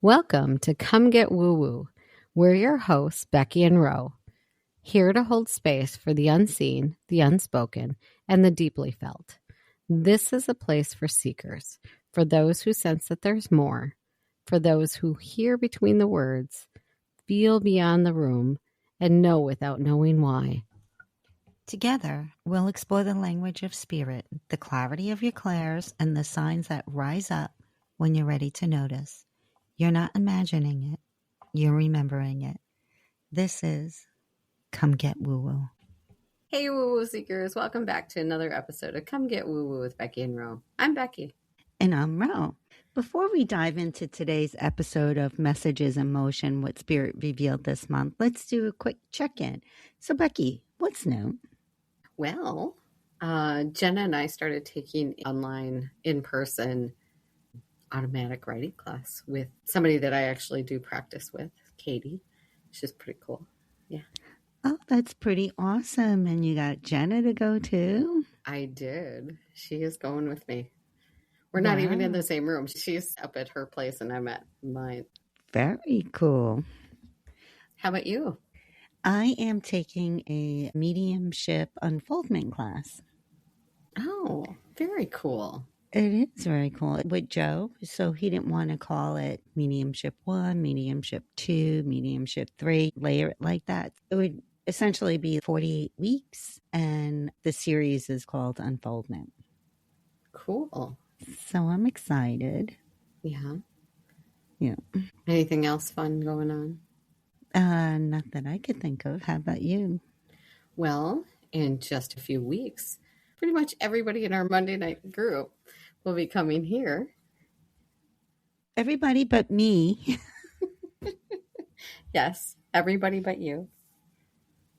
Welcome to Come Get Woo Woo. We're your hosts, Becky and Ro, here to hold space for the unseen, the unspoken, and the deeply felt. This is a place for seekers, for those who sense that there's more, for those who hear between the words, feel beyond the room, and know without knowing why. Together, we'll explore the language of spirit, the clarity of your clairs, and the signs that rise up when you're ready to notice. You're not imagining it, you're remembering it. This is Come Get Woo Woo. Hey, Woo Woo Seekers. Welcome back to another episode of Come Get Woo Woo with Becky and Ro. I'm Becky. And I'm Ro. Before we dive into today's episode of Messages in Motion, what Spirit revealed this month, let's do a quick check-in. So, Becky, what's new? Well, Jenna and I started taking online, in-person automatic writing class with somebody that I actually do practice with, Katie. She's pretty cool. Yeah. Oh, that's pretty awesome. And you got Jenna to go too? I did. She is going with me. We're not even in the same room. She's up at her place and I'm at mine. Very cool. How about you? I am taking a mediumship unfoldment class. Oh, very cool. It is very cool with Joe. So he didn't want to call it mediumship 1, mediumship 2, mediumship 3, layer it like that. It would essentially be 48 weeks, and the series is called Unfoldment. Cool. So I'm excited. Yeah. Yeah. Anything else fun going on? Not that I could think of. How about you? Well, in just a few weeks, pretty much everybody in our Monday night group will be coming here. Everybody but me. Yes, everybody but you.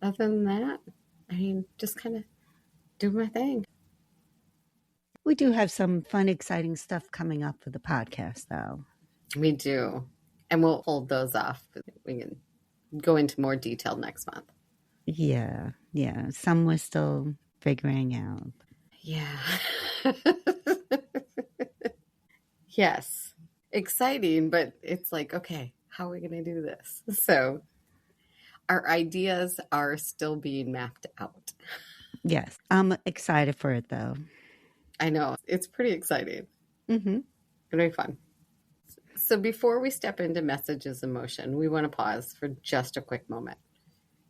Other than that, I mean, just kind of do my thing. We do have some fun, exciting stuff coming up for the podcast, though. We do. And we'll hold those off. We can go into more detail next month. Yeah. Some we're still figuring out. Yeah. Yes. Exciting, but it's like, okay, how are we going to do this? So our ideas are still being mapped out. Yes. I'm excited for it, though. I know. It's pretty exciting. Mm-hmm. It'll be fun. So before we step into Messages in Motion, we want to pause for just a quick moment.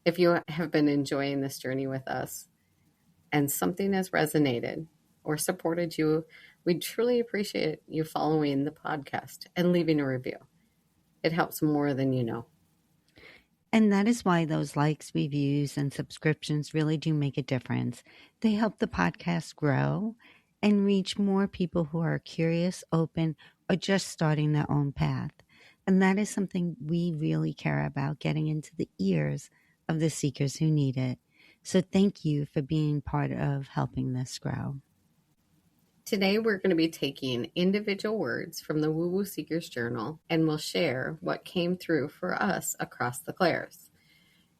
If you have been enjoying this journey with us and something has resonated or supported you, we'd truly appreciate you following the podcast and leaving a review. It helps more than you know. And that is why those likes, reviews, and subscriptions really do make a difference. They help the podcast grow and reach more people who are curious, open, or just starting their own path. And that is something we really care about, getting into the ears of the seekers who need it. So thank you for being part of helping this grow. Today, we're going to be taking individual words from the Woo Woo Seekers Journal, and we'll share what came through for us across the clairs.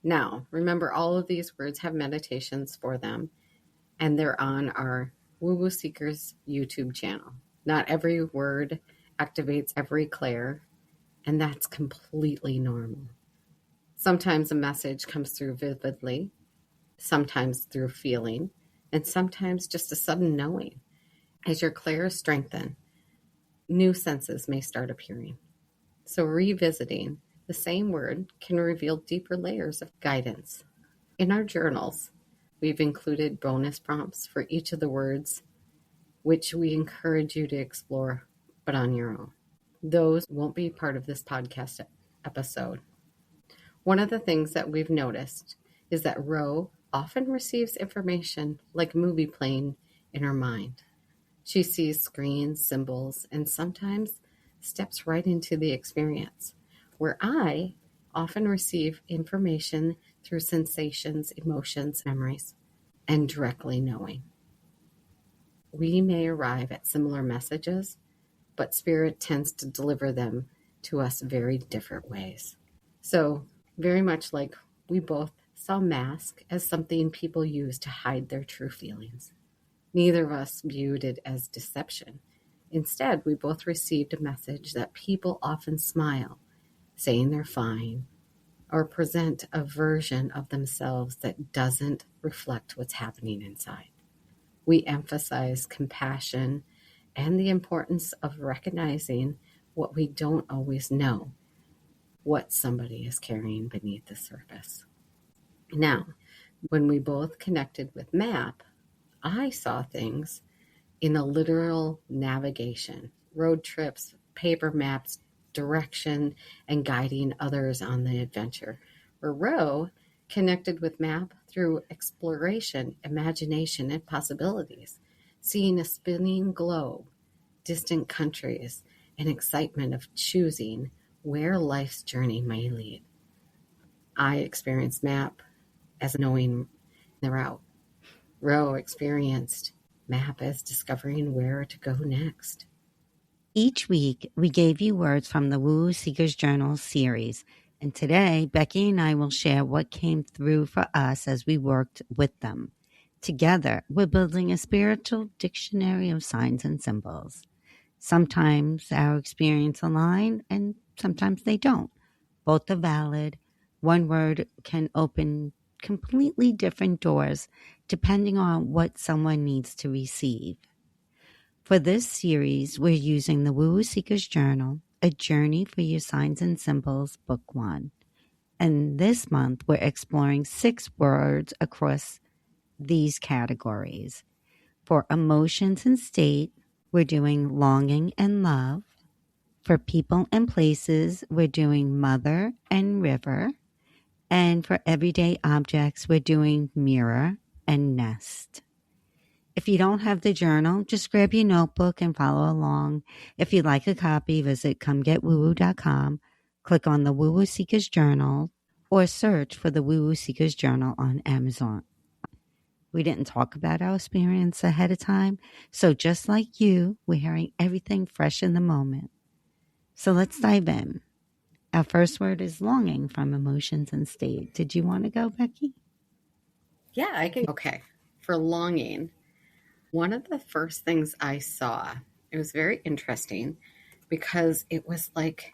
Now, remember, all of these words have meditations for them, and they're on our Woo Woo Seekers YouTube channel. Not every word activates every clair, and that's completely normal. Sometimes a message comes through vividly, sometimes through feeling, and sometimes just a sudden knowing. As your clairs strengthen, new senses may start appearing. So revisiting the same word can reveal deeper layers of guidance. In our journals, we've included bonus prompts for each of the words, which we encourage you to explore, but on your own. Those won't be part of this podcast episode. One of the things that we've noticed is that Ro often receives information like a movie playing in her mind. She sees screens, symbols, and sometimes steps right into the experience, where I often receive information through sensations, emotions, memories, and directly knowing. We may arrive at similar messages, but Spirit tends to deliver them to us very different ways. So, very much like we both saw mask as something people use to hide their true feelings. Neither of us viewed it as deception. Instead, we both received a message that people often smile, saying they're fine, or present a version of themselves that doesn't reflect what's happening inside. We emphasize compassion and the importance of recognizing what we don't always know, what somebody is carrying beneath the surface. Now, when we both connected with MAP, I saw things in a literal navigation, road trips, paper maps, direction, and guiding others on the adventure. Where Ro connected with MAP through exploration, imagination, and possibilities, seeing a spinning globe, distant countries, and excitement of choosing where life's journey may lead. I experienced MAP as knowing the route. Ro experienced MAP as discovering where to go next. Each week, we gave you words from the Woo Seekers Journal series. And today, Becky and I will share what came through for us as we worked with them. Together, we're building a spiritual dictionary of signs and symbols. Sometimes our experience align and sometimes they don't. Both are valid. One word can open completely different doors depending on what someone needs to receive. For this series, we're using the Woo Seekers Journal, A Journey for Your Signs and Symbols, Book 1. And this month, we're exploring 6 words across these categories. For emotions and state, we're doing longing and love. For people and places, we're doing mother and river. And for everyday objects, we're doing mirror and nest. If you don't have the journal, just grab your notebook and follow along. If you'd like a copy, visit comegetwoowoo.com, click on the Woo Woo Seekers Journal, or search for the Woo Woo Seekers Journal on Amazon. We didn't talk about our experience ahead of time, so just like you, we're hearing everything fresh in the moment. So let's dive in. Our first word is longing from emotions and state. Did you want to go, Becky? Yeah, I can. Okay. For longing, one of the first things I saw, it was very interesting because it was like,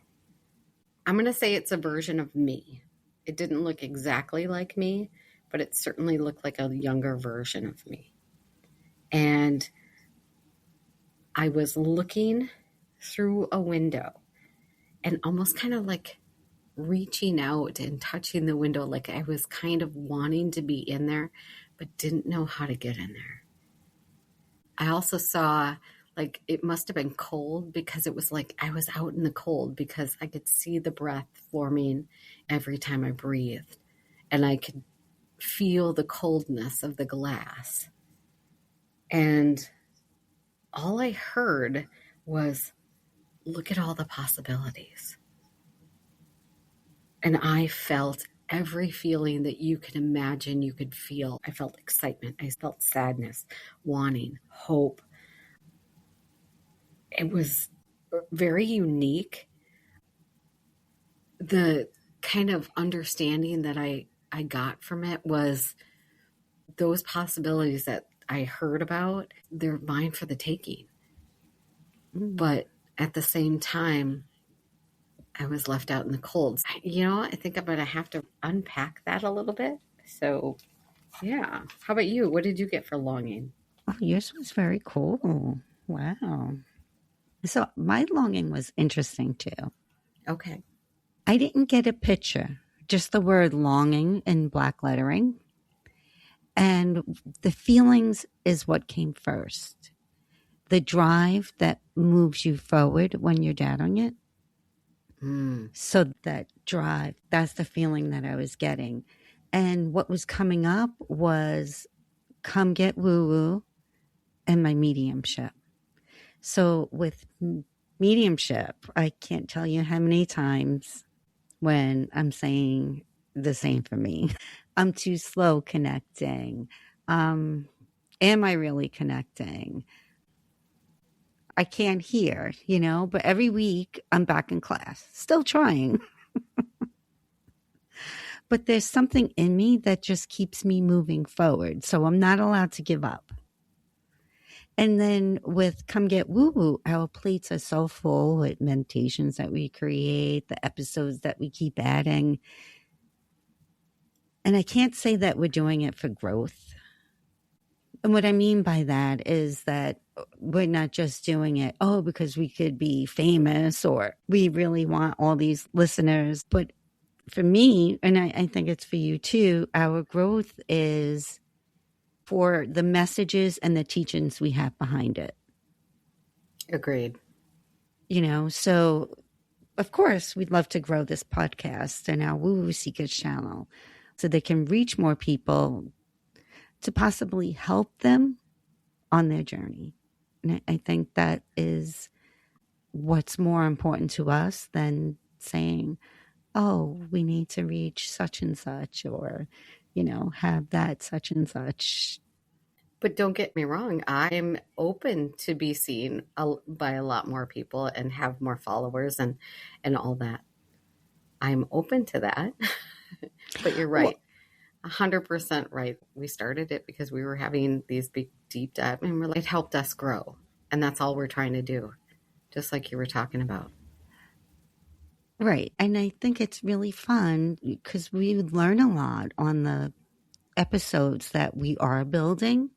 I'm going to say it's a version of me. It didn't look exactly like me, but it certainly looked like a younger version of me. And I was looking through a window and almost kind of like reaching out and touching the window, like I was kind of wanting to be in there, but didn't know how to get in there. I also saw like it must have been cold because it was like I was out in the cold because I could see the breath forming every time I breathed. And I could feel the coldness of the glass. And all I heard was, look at all the possibilities. And I felt every feeling that you could imagine you could feel. I felt excitement. I felt sadness, wanting, hope. It was very unique. The kind of understanding that I got from it was those possibilities that I heard about, they're mine for the taking. But at the same time, I was left out in the cold. I think I'm going to have to unpack that a little bit. So, yeah. How about you? What did you get for longing? Oh, yours was very cool. Wow. So my longing was interesting too. Okay. I didn't get a picture, just the word longing in black lettering. And the feelings is what came first. The drive that moves you forward when you're doubting it. So that drive, that's the feeling that I was getting. And what was coming up was come get woo woo and my mediumship. So with mediumship, I can't tell you how many times when I'm saying the same for me. I'm too slow connecting. Am I really connecting? I can't hear, but every week I'm back in class, still trying. But there's something in me that just keeps me moving forward. So I'm not allowed to give up. And then with Come Get Woo Woo, our plates are so full with meditations that we create, the episodes that we keep adding. And I can't say that we're doing it for growth. And what I mean by that is that we're not just doing it, oh, because we could be famous or we really want all these listeners. But for me, and I think it's for you too, our growth is for the messages and the teachings we have behind it. Agreed. So of course, we'd love to grow this podcast and our Woo Woo Seekers channel so they can reach more people to possibly help them on their journey. And I think that is what's more important to us than saying, oh, we need to reach such and such or, have that such and such. But don't get me wrong, I'm open to be seen by a lot more people and have more followers and all that. I'm open to that. But you're right. 100% right. We started it because we were having these big deep dive and it helped us grow. And that's all we're trying to do. Just like you were talking about. Right. And I think it's really fun because we learn a lot on the episodes that we are building.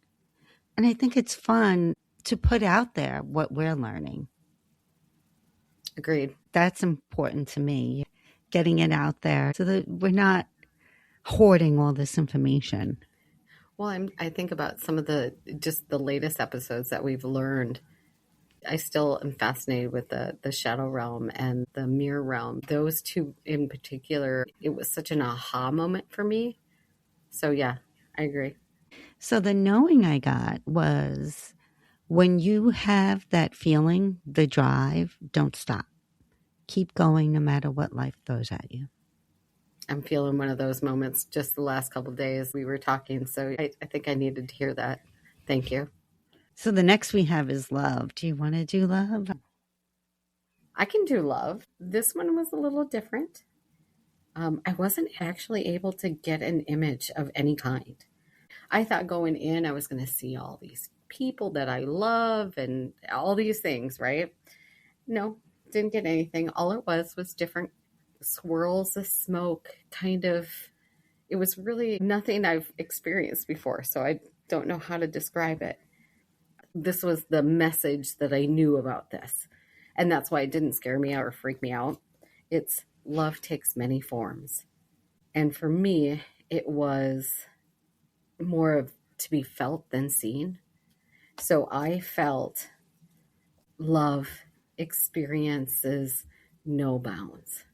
And I think it's fun to put out there what we're learning. Agreed. That's important to me, getting it out there so that we're not hoarding all this information. Well, I think about some of the latest episodes that we've learned. I still am fascinated with the shadow realm and the mirror realm. Those two in particular, it was such an aha moment for me. So yeah, I agree. So the knowing I got was when you have that feeling, the drive, don't stop. Keep going no matter what life throws at you. I'm feeling one of those moments just the last couple of days we were talking. So I think I needed to hear that. Thank you. So the next we have is love. Do you want to do love? I can do love. This one was a little different. I wasn't actually able to get an image of any kind. I thought going in, I was going to see all these people that I love and all these things, right? No, didn't get anything. All it was different swirls of smoke, kind of. It was really nothing I've experienced before, so I don't know how to describe it. This was the message that I knew about this, and that's why it didn't scare me out or freak me out. It's love takes many forms, and for me, it was more of to be felt than seen. So I felt love experiences no bounds.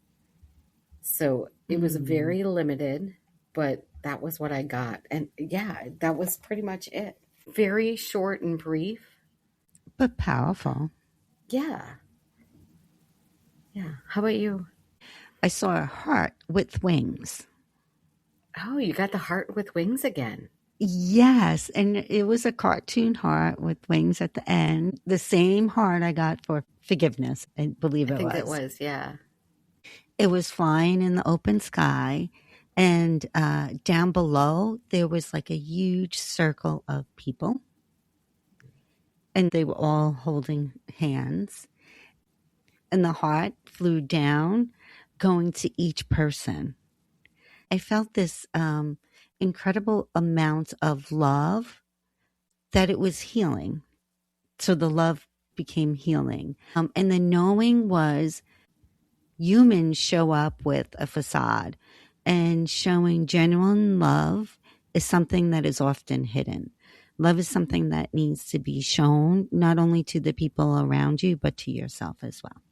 So it was very limited, but that was what I got. And yeah, that was pretty much it. Very short and brief. But powerful. Yeah. Yeah. How about you? I saw a heart with wings. Oh, you got the heart with wings again. Yes, and it was a cartoon heart with wings at the end. The same heart I got for forgiveness, I believe I think was. it was, yeah. It was flying in the open sky, and down below there was like a huge circle of people, and they were all holding hands. And the heart flew down, going to each person. I felt this incredible amount of love that it was healing. So the love became healing. And the knowing was humans show up with a facade, and showing genuine love is something that is often hidden. Love is something that needs to be shown not only to the people around you, but to yourself as well.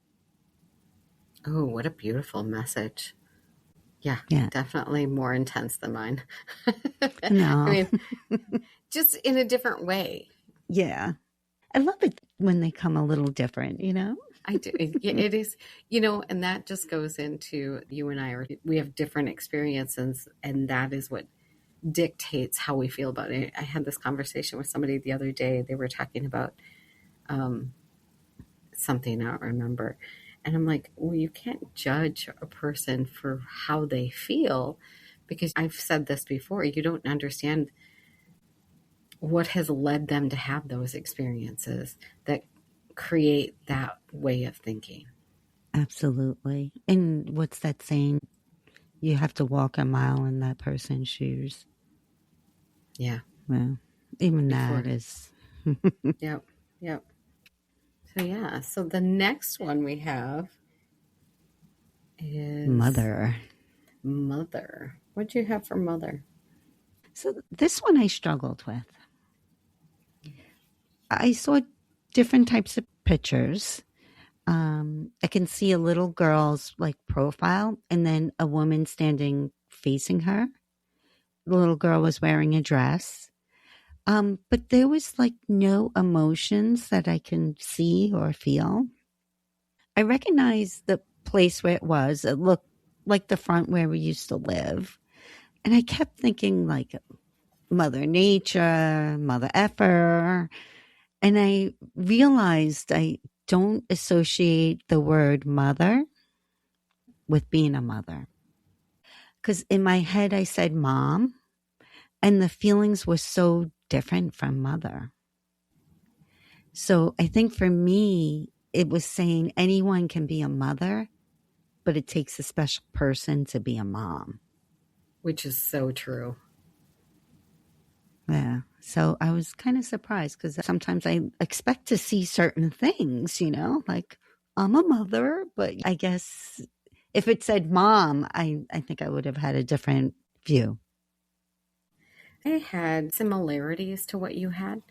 Oh, what a beautiful message. Yeah, definitely more intense than mine. No. I mean, just in a different way. Yeah. I love it when they come a little different, I do. It is, and that just goes into you and we have different experiences, and that is what dictates how we feel about it. I had this conversation with somebody the other day. They were talking about something, I don't remember. And I'm like, well, you can't judge a person for how they feel, because I've said this before. You don't understand what has led them to have those experiences that create that way of thinking. Absolutely. And what's that saying? You have to walk a mile in that person's shoes. Yeah. Well, even that Before. is Yep. Yep. So, yeah. So, the next one we have is mother. mother. What do you have for mother? So this one I struggled with. I saw different types of pictures. I can see a little girl's like profile and then a woman standing facing her. The little girl was wearing a dress. But there was like no emotions that I can see or feel. I recognized the place where it was. It looked like the front where we used to live. And I kept thinking like Mother Nature, Mother Effer. And I realized I don't associate the word mother with being a mother. Because in my head, I said mom, and the feelings were so different from mother. So I think for me, it was saying anyone can be a mother, but it takes a special person to be a mom. Which is so true. Yeah. So I was kind of surprised because sometimes I expect to see certain things, like I'm a mother, but I guess if it said mom, I think I would have had a different view. I had similarities to what you had.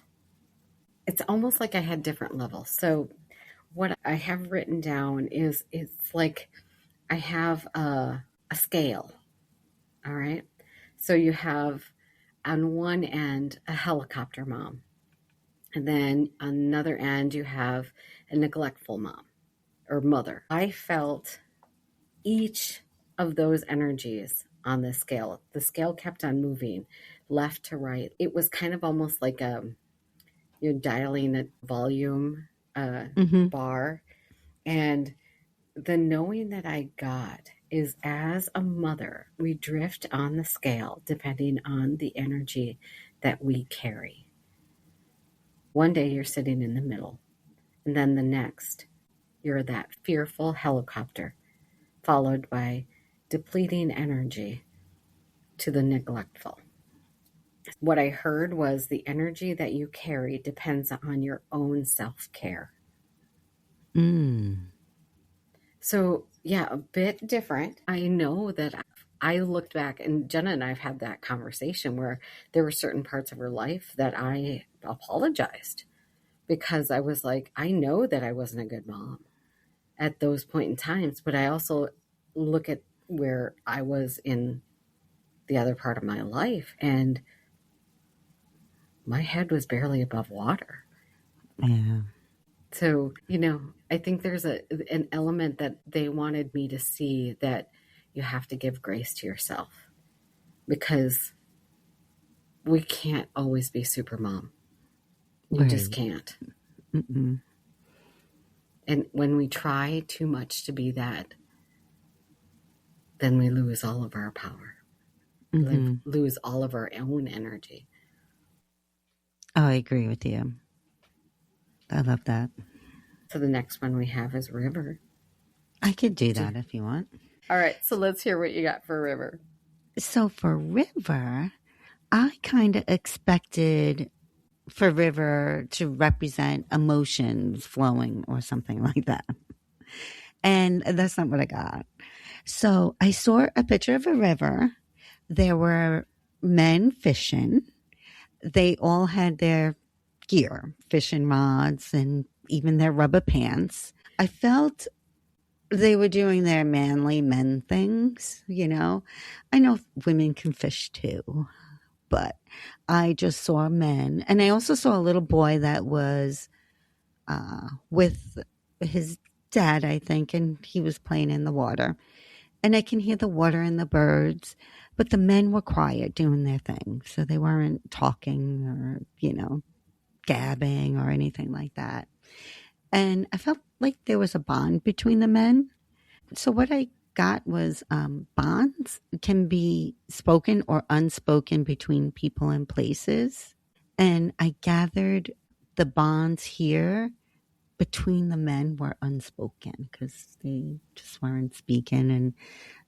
It's almost like I had different levels. So, what I have written down is it's like I have a scale. All right. So, you have on one end a helicopter mom, and then on another end, you have a neglectful mom or mother. I felt each of those energies on the scale. The scale kept on moving left to right. It was kind of almost like you're dialing a volume Mm-hmm. bar. And the knowing that I got is as a mother, we drift on the scale depending on the energy that we carry. One day you're sitting in the middle, and then the next, you're that fearful helicopter, followed by depleting energy to the neglectful. What I heard was the energy that you carry depends on your own self care. Mm. So, yeah, a bit different. I know that I looked back, and Jenna and I have had that conversation where there were certain parts of her life that I apologized because I was like, I know that I wasn't a good mom at those point in times, but I also look at where I was in the other part of my life, and my head was barely above water. Yeah. So, I think there's an element that they wanted me to see, that you have to give grace to yourself because we can't always be super mom. You just Right. can't. Mm-mm. And when we try too much to be that, then we lose all of our power, Mm-hmm. lose all of our own energy. Oh, I agree with you. I love that. So the next one we have is River. I could do that if you want. All right, so let's hear what you got for River. So for River, I kind of expected for River to represent emotions flowing or something like that. And that's not what I got. So I saw a picture of a river. There were men fishing. They all had their gear, fishing rods, and even their rubber pants. I felt they were doing their manly men things, I know women can fish too, but I just saw men. And I also saw a little boy that was with his dad, I think, and he was playing in the water. And I can hear the water and the birds, but the men were quiet doing their thing. So they weren't talking or, gabbing or anything like that. And I felt like there was a bond between the men. So what I got was bonds can be spoken or unspoken between people and places. And I gathered the bonds here between the men were unspoken because they just weren't speaking. And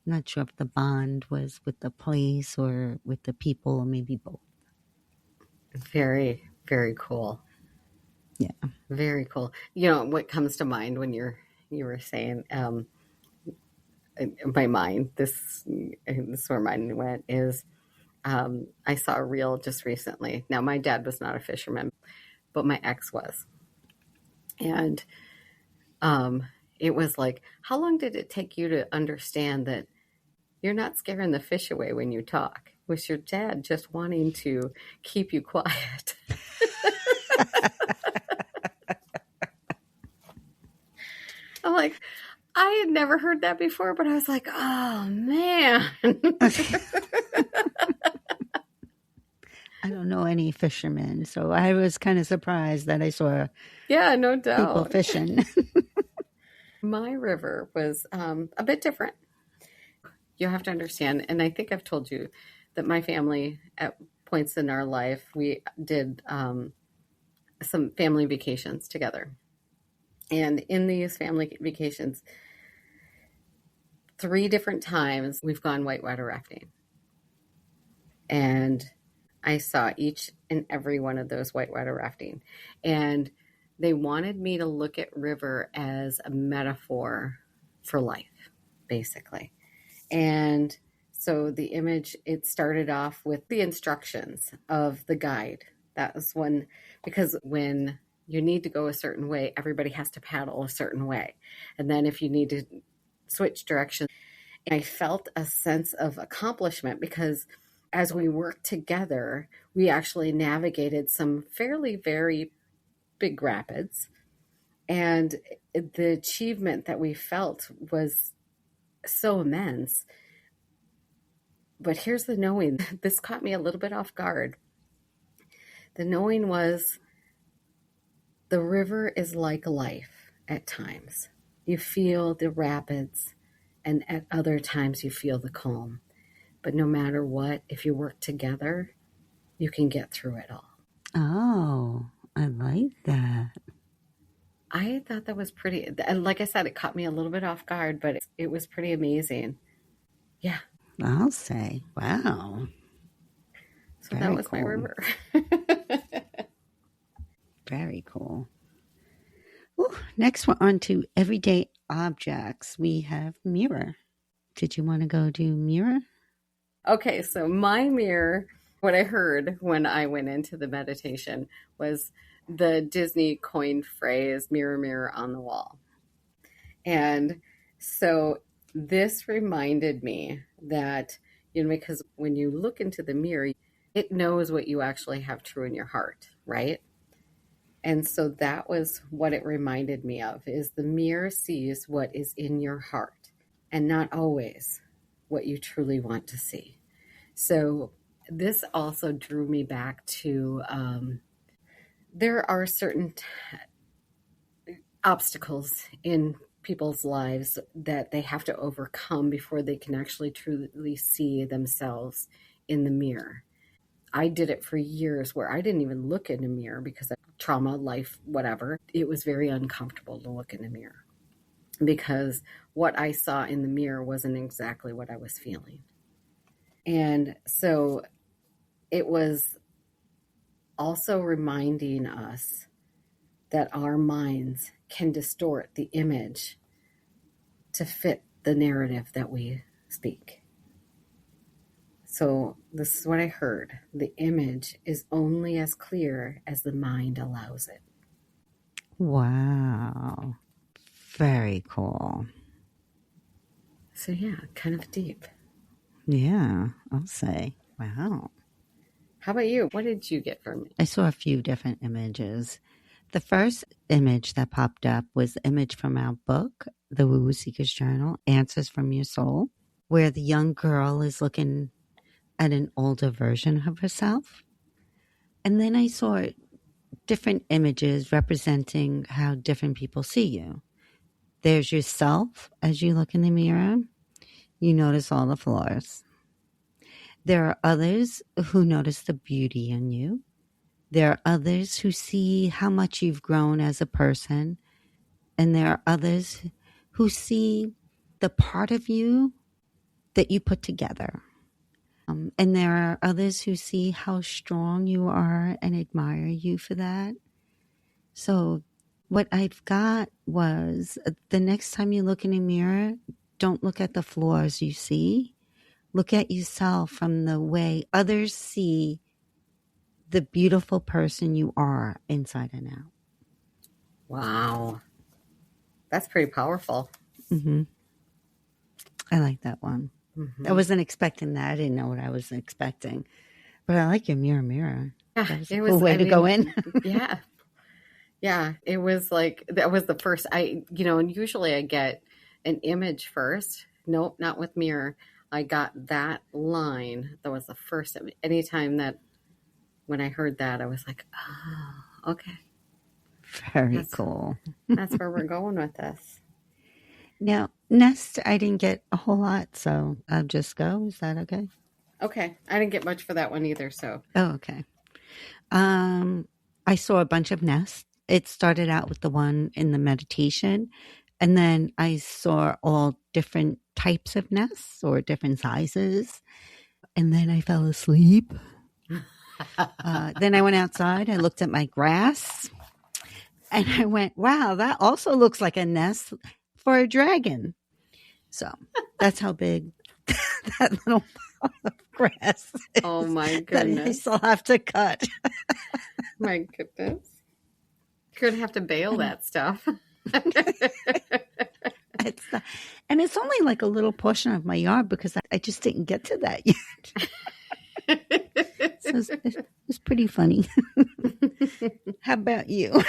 I'm not sure if the bond was with the place or with the people or maybe both. Very, very cool. Yeah. Very cool. What comes to mind when you were saying, in my mind, this is where mine went, is I saw a reel just recently. Now, my dad was not a fisherman, but my ex was. And it was like, how long did it take you to understand that you're not scaring the fish away when you talk? Was your dad just wanting to keep you quiet? I'm like, I had never heard that before, but I was like, oh man. I don't know any fishermen, so I was kind of surprised that I saw Yeah, no people doubt. fishing. My river was a bit different. You have to understand, and I think I've told you that my family, at points in our life, we did some family vacations together. And in these family vacations, 3 different times we've gone whitewater rafting. And I saw each and every one of those whitewater rafting. And they wanted me to look at river as a metaphor for life, basically. And so the image, it started off with the instructions of the guide. That was when, because when you need to go a certain way, everybody has to paddle a certain way. And then if you need to switch directions, I felt a sense of accomplishment because as we worked together, we actually navigated some fairly very big rapids. And the achievement that we felt was so immense. But here's the knowing. This caught me a little bit off guard. The knowing was the river is like life at times. You feel the rapids, and at other times you feel the calm. But no matter what, if you work together, you can get through it all. Oh, I like that. I thought that was pretty, and like I said, it caught me a little bit off guard, but it was pretty amazing. Yeah. I'll say, wow. So that was my river. Very cool. Ooh, next, we're on to everyday objects. We have mirror. Did you want to go do mirror? Okay, so my mirror, what I heard when I went into the meditation was the Disney coined phrase, mirror, mirror on the wall. And so this reminded me that, because when you look into the mirror, it knows what you actually have true in your heart, right? And so that was what it reminded me of, is the mirror sees what is in your heart and not always what you truly want to see. So this also drew me back to there are certain obstacles in people's lives that they have to overcome before they can actually truly see themselves in the mirror. I did it for years where I didn't even look in a mirror because of trauma, life, whatever. It was very uncomfortable to look in a mirror because what I saw in the mirror wasn't exactly what I was feeling. And so it was also reminding us that our minds can distort the image to fit the narrative that we speak. So this is what I heard. The image is only as clear as the mind allows it. Wow. Very cool. So yeah, kind of deep. Yeah, I'll say. Wow. How about you? What did you get from me? I saw a few different images. The first image that popped up was the image from our book, The Woo Woo Seeker's Journal, Answers from Your Soul, where the young girl is looking at an older version of herself. And then I saw different images representing how different people see you. There's yourself as you look in the mirror. You notice all the flaws. There are others who notice the beauty in you. There are others who see how much you've grown as a person, and there are others who see the part of you that you put together. And there are others who see how strong you are and admire you for that. So, what I've got was the next time you look in a mirror, don't look at the flaws you see. Look at yourself from the way others see the beautiful person you are inside and out. Wow. That's pretty powerful. Mm-hmm. I like that one. Mm-hmm. I wasn't expecting that. I didn't know what I was expecting. But I like your mirror. Yeah, that was a cool way to go in. Yeah. Yeah. It was like, that was the first, and usually I get an image first. Nope, not with mirror. I got that line. That was the first, anytime that, when I heard that, I was like, oh, okay. Very cool. That's where we're going with this. Now, Nest, I didn't get a whole lot, so I'll just go. Is that okay? Okay. I didn't get much for that one either, so. Oh, okay. I saw a bunch of nests. It started out with the one in the meditation, and then I saw all different types of nests or different sizes, and then I fell asleep. Then I went outside. I looked at my grass, and I went, wow, that also looks like a nest for a dragon. So that's how big that little pile of grass is. Oh, my goodness. That I still have to cut. My goodness. You're going to have to bale that stuff. And it's only like a little portion of my yard because I just didn't get to that yet. So it's pretty funny. How about you?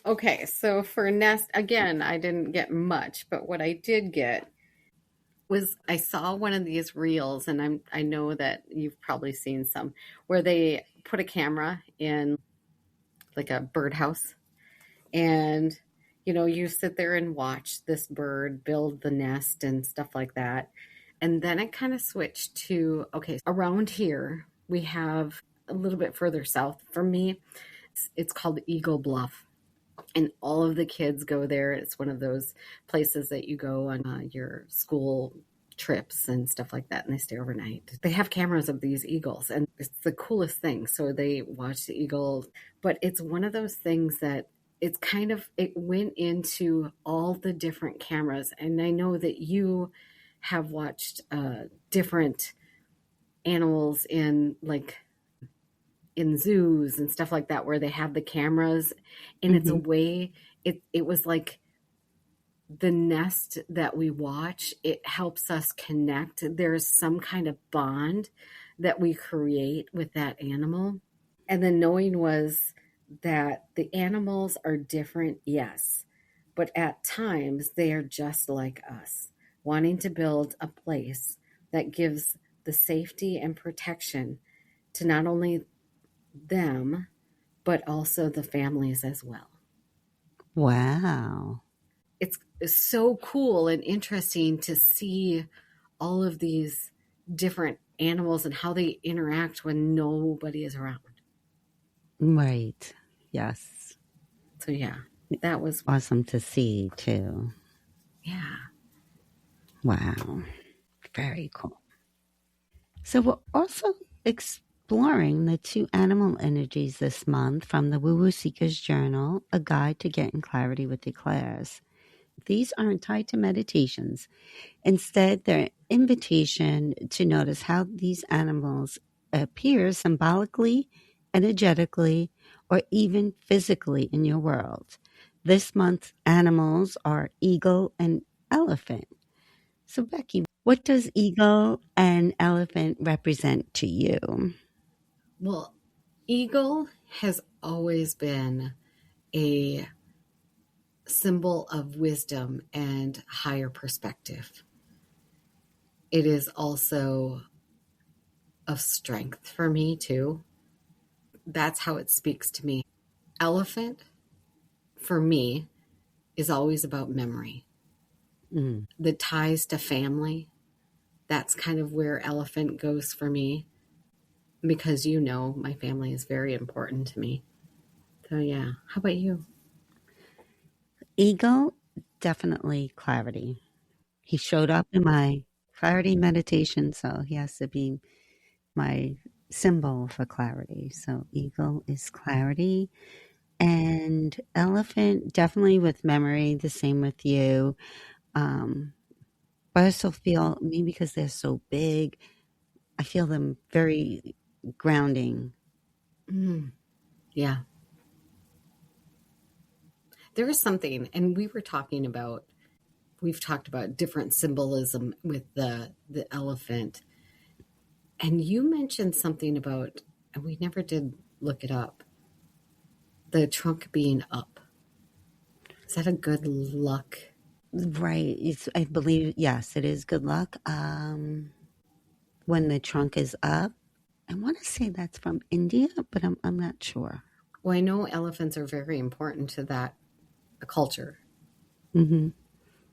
Okay, so for nest, again, I didn't get much, but what I did get was I saw one of these reels, and I know that you've probably seen some, where they put a camera in like a birdhouse, and you sit there and watch this bird build the nest and stuff like that. And then it kind of switched to, okay, around here we have a little bit further south from me, it's called Eagle Bluff. And all of the kids go there. It's one of those places that you go on your school trips and stuff like that, and they stay overnight. They have cameras of these eagles, and it's the coolest thing. So they watch the eagles, but it's one of those things that it went into all the different cameras. And I know that you have watched different animals in zoos and stuff like that, where they have the cameras, and it's a way, it was like the nest that we watch, it helps us connect. There's some kind of bond that we create with that animal. And the knowing was that the animals are different, yes, but at times they are just like us, wanting to build a place that gives the safety and protection to not only them, but also the families as well. Wow. It's so cool and interesting to see all of these different animals and how they interact when nobody is around. Right. Yes. So yeah, that was awesome to see too. Yeah. Wow. Very cool. So we're also exploring the 2 animal energies this month from the Woo Woo Seeker's Journal, A Guide to Getting Clarity with the Clairs. These aren't tied to meditations. Instead, they're an invitation to notice how these animals appear symbolically, energetically, or even physically in your world. This month's animals are eagle and elephant. So, Becky, what does eagle and elephant represent to you? Well, eagle has always been a symbol of wisdom and higher perspective. It is also of strength for me too. That's how it speaks to me. Elephant, for me, is always about memory. The ties to family, that's kind of where elephant goes for me. because you know my family is very important to me. So, yeah. How about you? Eagle, definitely clarity. He showed up in my clarity meditation, so he has to be my symbol for clarity. So, eagle is clarity. And elephant, definitely with memory, the same with you. Um, but I also feel, maybe because they're so big, I feel them very grounding. Mm, yeah. There is something, and we've talked about different symbolism with the elephant. And you mentioned something about, and we never did look it up, the trunk being up. Is that a good luck? Right. I believe, yes, it is good luck. When the trunk is up, I want to say that's from India, but I'm not sure. Well, I know elephants are very important to that culture. Hmm.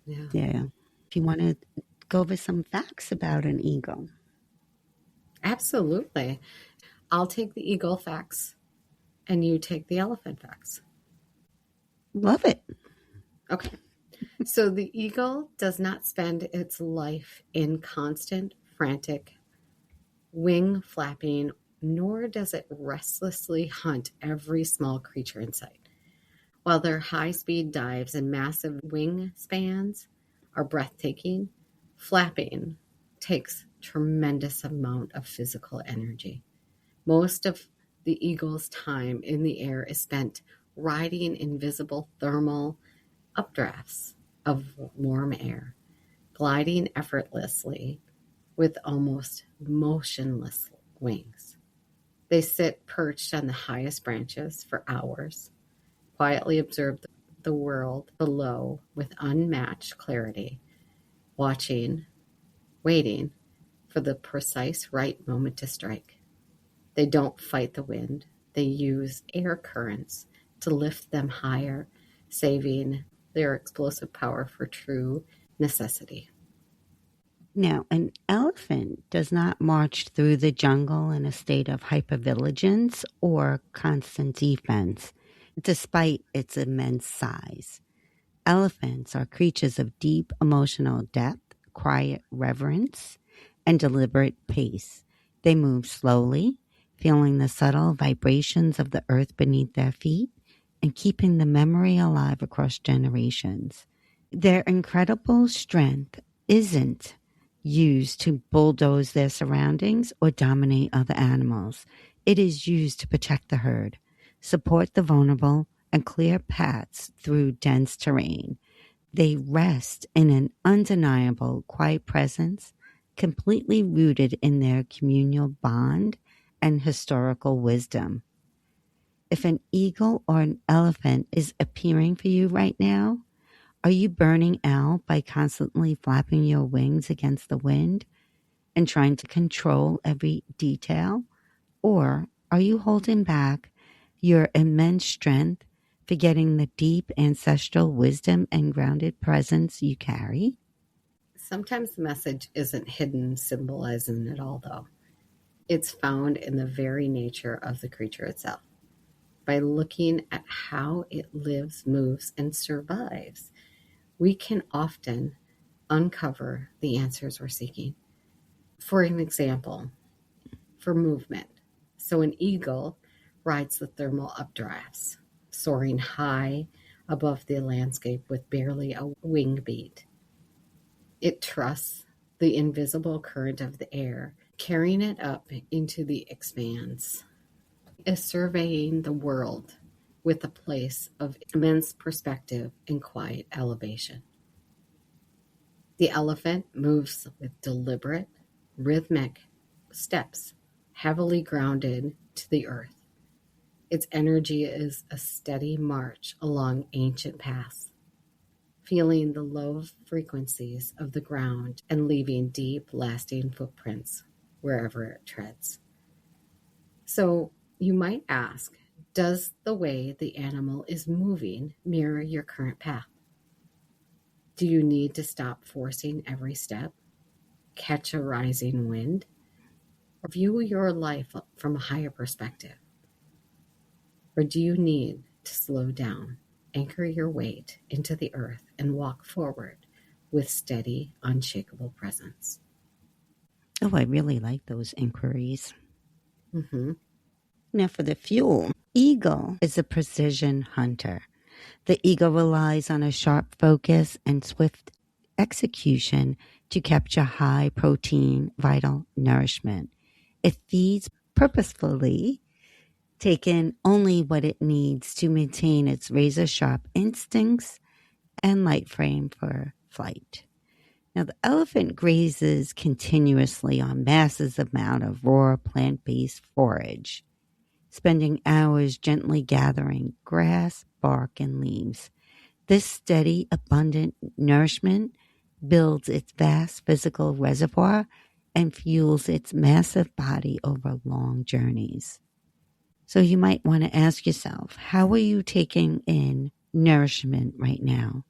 Yeah, Yeah. If you want to go over some facts about an eagle, absolutely. I'll take the eagle facts and you take the elephant facts. love it. Okay. So the eagle does not spend its life in constant, frantic wing flapping, nor does it restlessly hunt every small creature in sight. While their high speed dives and massive wingspans are breathtaking, flapping takes tremendous amount of physical energy. Most of the eagle's time in the air is spent riding invisible thermal updrafts of warm air, gliding effortlessly with almost motionless wings. They sit perched on the highest branches for hours, quietly observe the world below with unmatched clarity, watching, waiting for the precise right moment to strike. They don't fight the wind, they use air currents to lift them higher, saving their explosive power for true necessity. Now, an elephant does not march through the jungle in a state of hypervigilance or constant defense, despite its immense size. Elephants are creatures of deep emotional depth, quiet reverence, and deliberate pace. They move slowly, feeling the subtle vibrations of the earth beneath their feet and keeping the memory alive across generations. Their incredible strength isn't used to bulldoze their surroundings or dominate other animals. It is used to protect the herd, support the vulnerable, and clear paths through dense terrain. They rest in an undeniable quiet presence, completely rooted in their communal bond and historical wisdom. If an eagle or an elephant is appearing for you right now, are you burning out by constantly flapping your wings against the wind and trying to control every detail? Or are you holding back your immense strength, forgetting the deep ancestral wisdom and grounded presence you carry? Sometimes the message isn't hidden symbolism at all, though. It's found in the very nature of the creature itself. By looking at how it lives, moves, and survives, we can often uncover the answers we're seeking. For an example, for movement. So an eagle rides the thermal updrafts, soaring high above the landscape with barely a wing beat. It trusts the invisible current of the air, carrying it up into the expanse. Is surveying the world with a place of immense perspective and quiet elevation. The elephant moves with deliberate, rhythmic steps, heavily grounded to the earth. Its energy is a steady march along ancient paths, feeling the low frequencies of the ground and leaving deep, lasting footprints wherever it treads. So you might ask, does the way the animal is moving mirror your current path? Do you need to stop forcing every step, catch a rising wind, View your life from a higher perspective. Or do you need to slow down, anchor your weight into the earth, and walk forward with steady, unshakable presence? Oh, I really like those inquiries. Mm-hmm. Now, for the fuel, eagle is a precision hunter. The eagle relies on a sharp focus and swift execution to capture high protein, vital nourishment. It feeds purposefully, taking only what it needs to maintain its razor sharp instincts and light frame for flight. Now, the elephant grazes continuously on massive amount of raw plant-based forage, spending hours gently gathering grass, bark, and leaves. This steady, abundant nourishment builds its vast physical reservoir and fuels its massive body over long journeys. So you might want to ask yourself, how are you taking in nourishment right now?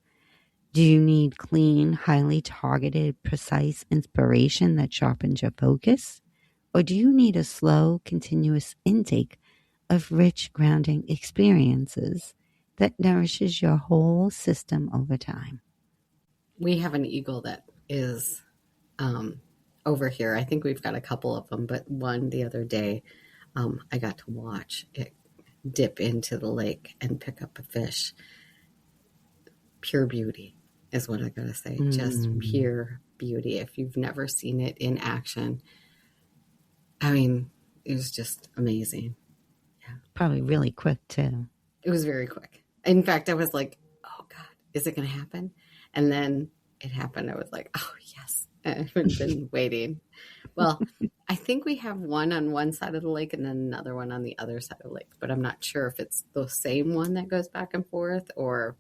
Do you need clean, highly targeted, precise inspiration that sharpens your focus? Or do you need a slow, continuous intake of rich, grounding experiences that nourishes your whole system over time? We have an eagle that is over here. I think we've got a couple of them, but one the other day, I got to watch it dip into the lake and pick up a fish. Pure beauty is what I gotta say. Just pure beauty. If you've never seen it in action, I mean, it was just amazing. Yeah. Probably really quick, too. It was very quick. In fact, I was like, oh God, is it going to happen? And then it happened. I was like, oh, yes. I've been waiting. Well, I think we have one on one side of the lake and then another one on the other side of the lake, but I'm not sure if it's the same one that goes back and forth, or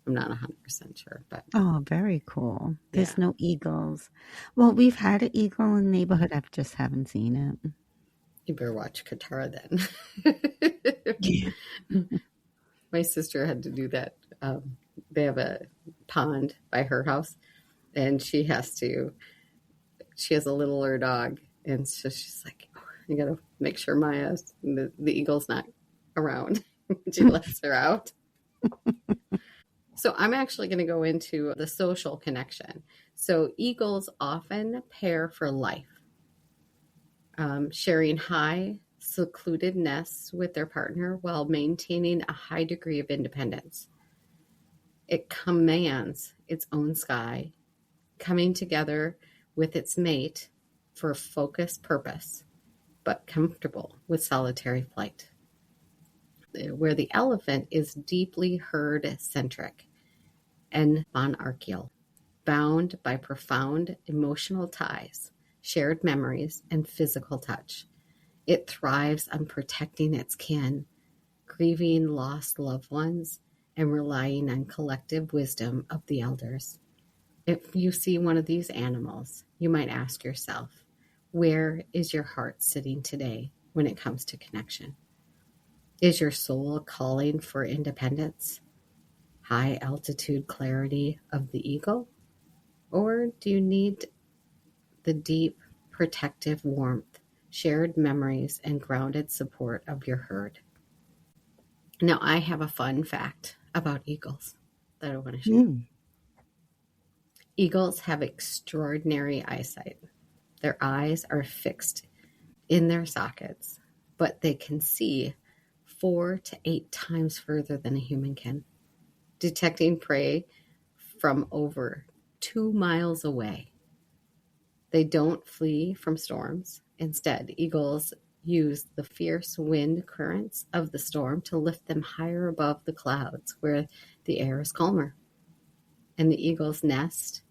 I'm not 100% sure. But Oh, very cool. yeah, There's no eagles. Well, we've had an eagle in the neighborhood. I just haven't seen it. you better watch Katara then. Yeah. My sister had to do that. They have a pond by her house, and she has a littler dog, and so she's like, oh, you gotta make sure the eagle's not around. She lets her out. So I'm actually going to go into the social connection. So eagles often pair for life, sharing high secluded nests with their partner while maintaining a high degree of independence. It commands its own sky, coming together with its mate for focused purpose, but comfortable with solitary flight. Where the elephant is deeply herd-centric and monarchical, bound by profound emotional ties, shared memories, and physical touch. It thrives on protecting its kin, grieving lost loved ones, and relying on collective wisdom of the elders. If you see one of these animals, you might ask yourself, where is your heart sitting today when it comes to connection? Is your soul calling for independence, high altitude clarity of the eagle? Or do you need the deep protective warmth, shared memories, and grounded support of your herd? Now, I have a fun fact about eagles that I want to share. Eagles have extraordinary eyesight. Their eyes are fixed in their sockets, but they can see 4 to 8 times further than a human can, detecting prey from over 2 miles away. They don't flee from storms. Instead, eagles use the fierce wind currents of the storm to lift them higher above the clouds where the air is calmer. And the eagle's nest,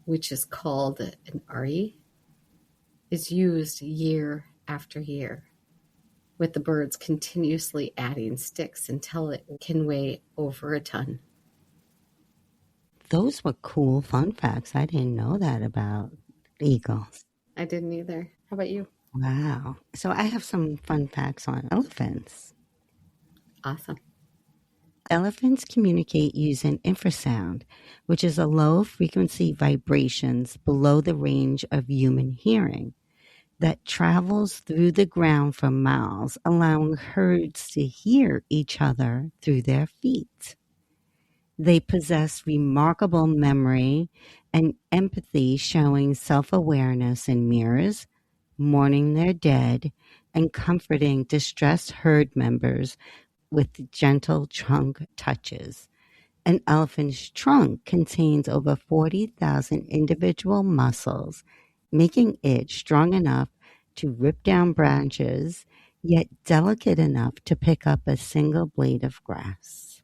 which is called an aerie, is used year after year, with the birds continuously adding sticks until it can weigh over a ton. Those were cool fun facts. I didn't know that about eagles. I didn't either. How about you? Wow. So I have some fun facts on elephants. Awesome. Elephants communicate using infrasound, which is a low frequency vibrations below the range of human hearing. that travels through the ground for miles, allowing herds to hear each other through their feet. They possess remarkable memory and empathy, showing self awareness in mirrors, mourning their dead, and comforting distressed herd members with gentle trunk touches. An elephant's trunk contains over 40,000 individual muscles, making it strong enough to rip down branches, yet delicate enough to pick up a single blade of grass.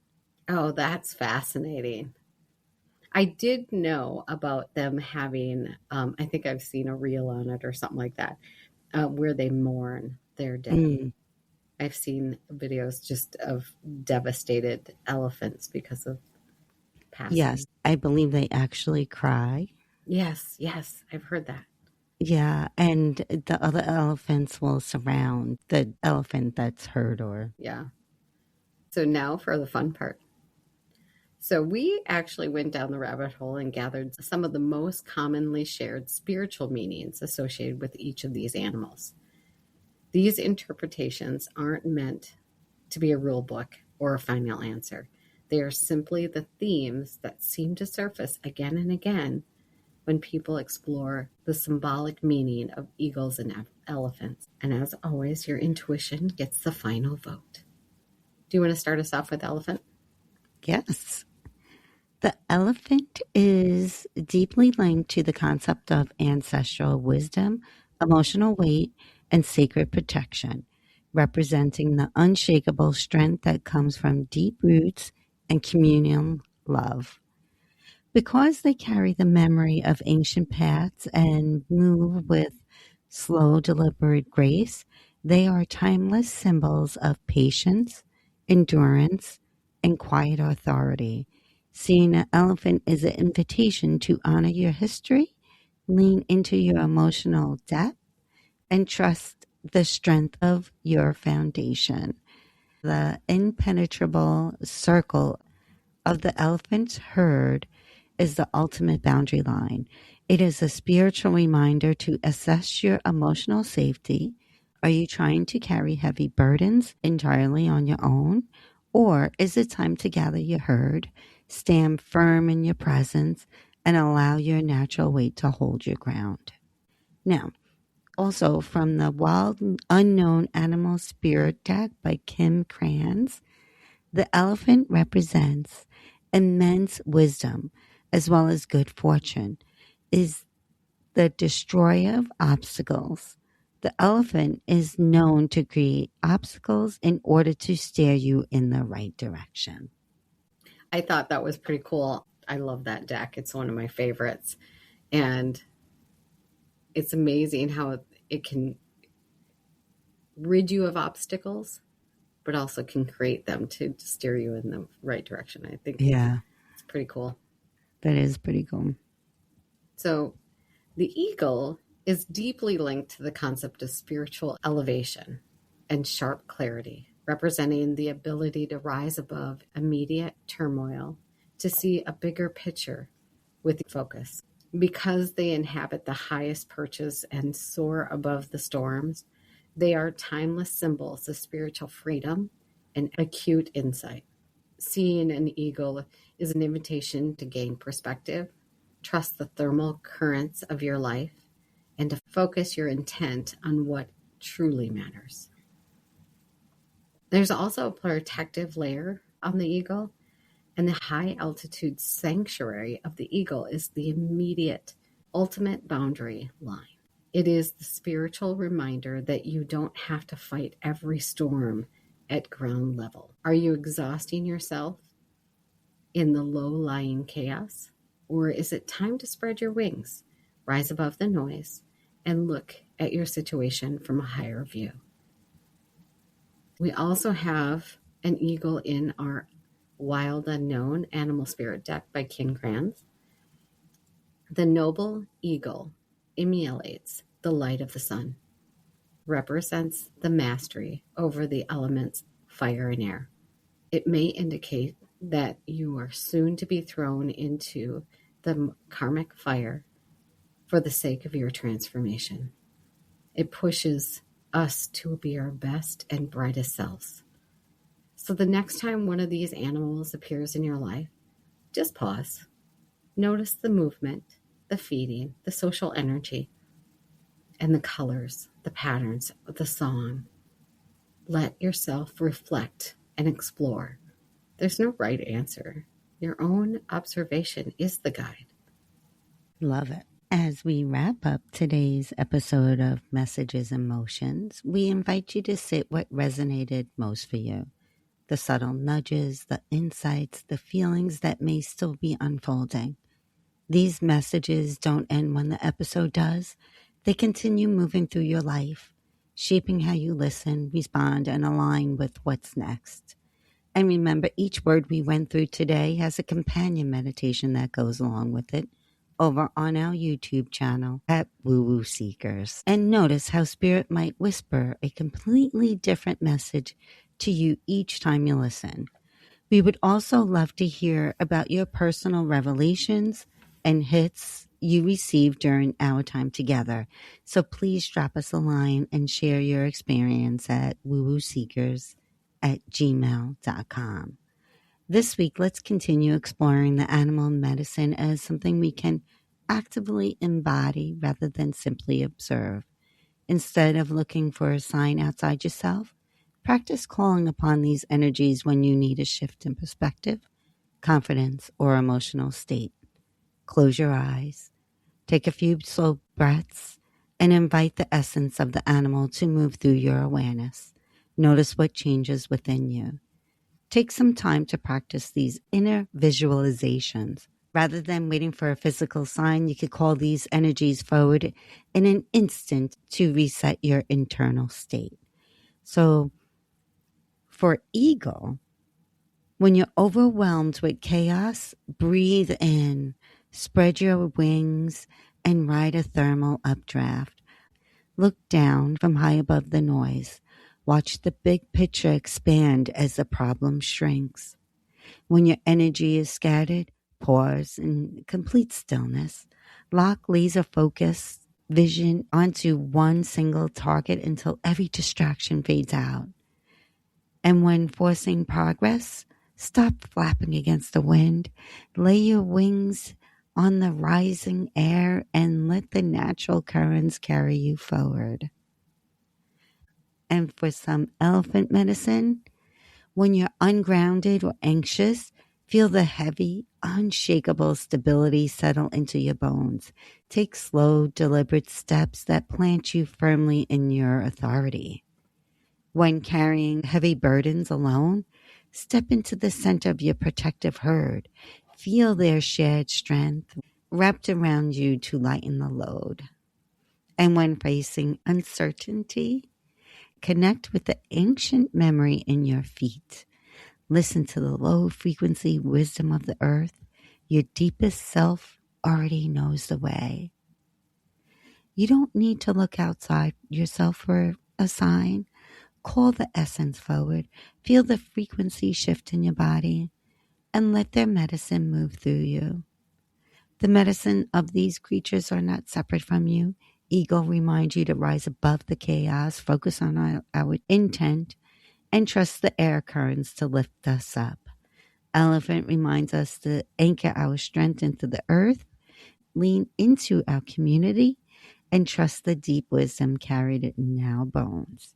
Oh, that's fascinating. I did know about them having, I think I've seen a reel on it or something like that, where they mourn their dead. Mm, I've seen videos just of devastated elephants because of yes, passing. I believe they actually cry. Yes, yes, I've heard that. Yeah, and the other elephants will surround the elephant that's hurt or. Yeah. So now for the fun part. So we actually went down the rabbit hole and gathered some of the most commonly shared spiritual meanings associated with each of these animals. These interpretations aren't meant to be a rule book or a final answer. They are simply the themes that seem to surface again and again when people explore the symbolic meaning of eagles and elephants. And as always, your intuition gets the final vote. Do you want to start us off with elephant? Yes. The elephant is deeply linked to the concept of ancestral wisdom, emotional weight, and sacred protection, representing the unshakable strength that comes from deep roots and communal love. Because they carry the memory of ancient paths and move with slow, deliberate grace, they are timeless symbols of patience, endurance, and quiet authority. Seeing an elephant is an invitation to honor your history, lean into your emotional depth, and trust the strength of your foundation. The impenetrable circle of the elephant's herd is the ultimate boundary line. It is a spiritual reminder to assess your emotional safety. Are you trying to carry heavy burdens entirely on your own? Or is it time to gather your herd, stand firm in your presence, and allow your natural weight to hold your ground? Now, also from the Wild Unknown Animal Spirit deck by Kim Kranz, the elephant represents immense wisdom as well as good fortune, is the destroyer of obstacles. The elephant is known to create obstacles in order to steer you in the right direction. I thought that was pretty cool. I love that deck. It's one of my favorites. And it's amazing how it can rid you of obstacles, but also can create them to steer you in the right direction. I think Yeah, it's pretty cool. that is pretty cool. So the eagle is deeply linked to the concept of spiritual elevation and sharp clarity, representing the ability to rise above immediate turmoil to see a bigger picture with focus. Because they inhabit the highest perches and soar above the storms, they are timeless symbols of spiritual freedom and acute insight. Seeing an eagle is an invitation to gain perspective, trust the thermal currents of your life, and to focus your intent on what truly matters. There's also a protective layer on the eagle, and the high altitude sanctuary of the eagle is the immediate, ultimate boundary line. It is the spiritual reminder that you don't have to fight every storm at ground level. Are you exhausting yourself in the low-lying chaos? Or is it time to spread your wings, rise above the noise, and look at your situation from a higher view? We also have an eagle in our Wild Unknown Animal Spirit deck by Kim Kranz. The noble eagle emulates the light of the sun, represents the mastery over the elements fire and air. It may indicate that you are soon to be thrown into the karmic fire for the sake of your transformation. It pushes us to be our best and brightest selves. So the next time one of these animals appears in your life, just pause. Notice the movement, the feeding, the social energy, and the colors, the patterns, the song. Let yourself reflect and explore. There's no right answer. Your own observation is the guide. Love it. As we wrap up today's episode of Messages and Motions, we invite you to sit what resonated most for you. The subtle nudges, the insights, the feelings that may still be unfolding. These messages don't end when the episode does. They continue moving through your life, shaping how you listen, respond, and align with what's next. And remember, each word we went through today has a companion meditation that goes along with it over on our YouTube channel at Woo Woo Seekers. And notice how Spirit might whisper a completely different message to you each time you listen. We would also love to hear about your personal revelations and hits you received during our time together. So please drop us a line and share your experience at woowooseekers@gmail.com. This week, let's continue exploring the animal medicine as something we can actively embody rather than simply observe. Instead of looking for a sign outside yourself, practice calling upon these energies when you need a shift in perspective, confidence, or emotional state. Close your eyes, take a few slow breaths, and invite the essence of the animal to move through your awareness. Notice what changes within you. Take some time to practice these inner visualizations. Rather than waiting for a physical sign, you could call these energies forward in an instant to reset your internal state. So for eagle, when you're overwhelmed with chaos, breathe in, spread your wings, and ride a thermal updraft. Look down from high above the noise. Watch the big picture expand as the problem shrinks. When your energy is scattered, pause in complete stillness. Lock laser focus vision onto one single target until every distraction fades out. And when forcing progress, stop flapping against the wind. Lay your wings on the rising air and let the natural currents carry you forward. And for some elephant medicine, when you're ungrounded or anxious, feel the heavy, unshakable stability settle into your bones. Take slow, deliberate steps that plant you firmly in your authority. When carrying heavy burdens alone, step into the center of your protective herd. Feel their shared strength wrapped around you to lighten the load. And when facing uncertainty, connect with the ancient memory in your feet. Listen to the low frequency wisdom of the earth. Your deepest self already knows the way. You don't need to look outside yourself for a sign. Call the essence forward. Feel the frequency shift in your body and let their medicine move through you. The medicine of these creatures are not separate from you. Eagle reminds you to rise above the chaos, focus on our intent, and trust the air currents to lift us up. Elephant reminds us to anchor our strength into the earth, lean into our community, and trust the deep wisdom carried in our bones.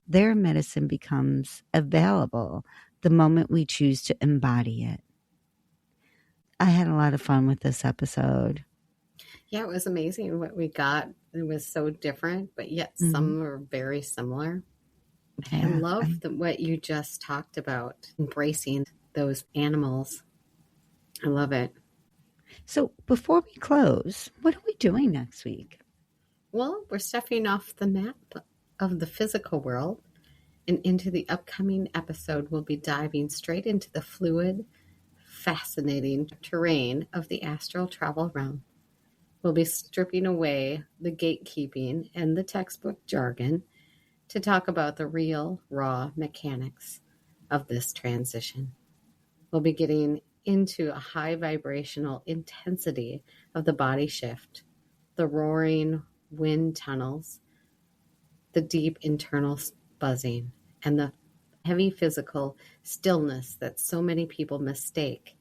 Their medicine becomes available the moment we choose to embody it. I had a lot of fun with this episode. Yeah, it was amazing what we got. It was so different, but yet some were very similar. Yeah, I love what you just talked about, embracing those animals. I love it. So before we close, what are we doing next week? Well, we're stepping off the map of the physical world and into the upcoming episode. We'll be diving straight into the fluid, fascinating terrain of the astral travel realm. We'll be stripping away the gatekeeping and the textbook jargon to talk about the real, raw mechanics of this transition. We'll be getting into a high vibrational intensity of the body shift, the roaring wind tunnels, the deep internal buzzing, and the heavy physical stillness that so many people mistake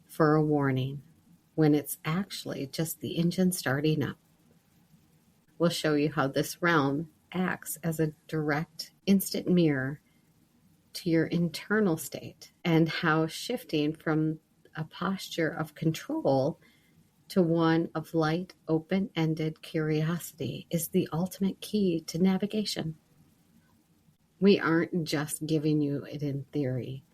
for a warning when it's actually just the engine starting up. We'll show you how this realm acts as a direct, instant mirror to your internal state, and how shifting from a posture of control to one of light, open-ended curiosity is the ultimate key to navigation. We aren't just giving you it in theory.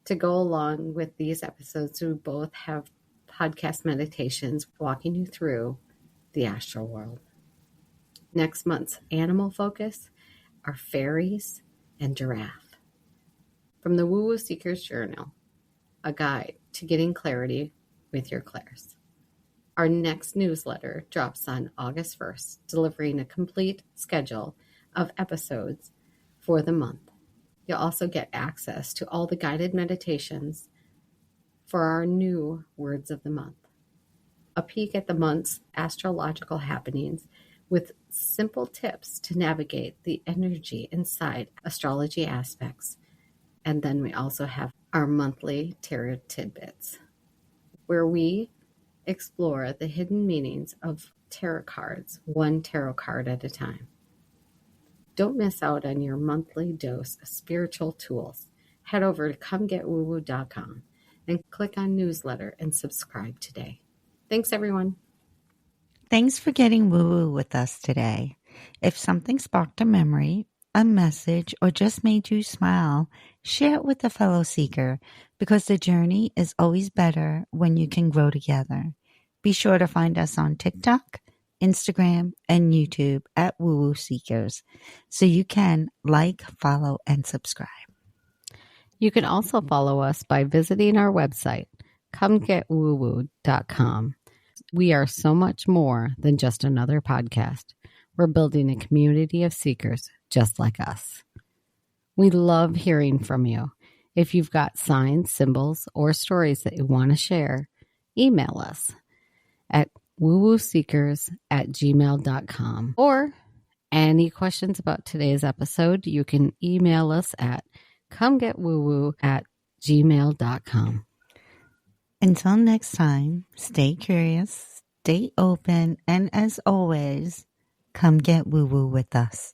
To go along with these episodes, we both have podcast meditations walking you through the astral world. Next month's animal focus are fairies and giraffe. From the Woo Woo Seeker's Journal, a guide to getting clarity with your clairs. Our next newsletter drops on August 1st, delivering a complete schedule of episodes for the month. You'll also get access to all the guided meditations for our new words of the month. A peek at the month's astrological happenings with simple tips to navigate the energy inside astrology aspects. And then we also have our monthly tarot tidbits, where we explore the hidden meanings of tarot cards, one tarot card at a time. Don't miss out on your monthly dose of spiritual tools. Head over to comegetwoowoo.com and click on newsletter and subscribe today. Thanks, everyone. Thanks for getting woo-woo with us today. If something sparked a memory, a message, or just made you smile, share it with a fellow seeker, because the journey is always better when you can grow together. Be sure to find us on TikTok, Instagram, and YouTube at Woo Woo Seekers, so you can like, follow, and subscribe. You can also follow us by visiting our website, comegetwoowoo.com. We are so much more than just another podcast. We're building a community of seekers just like us. We love hearing from you. If you've got signs, symbols, or stories that you want to share, email us at woowooseekers@gmail.com. Or any questions about today's episode, you can email us at comegetwoowoo@gmail.com. Until next time, stay curious, stay open, and as always, come get woo-woo with us.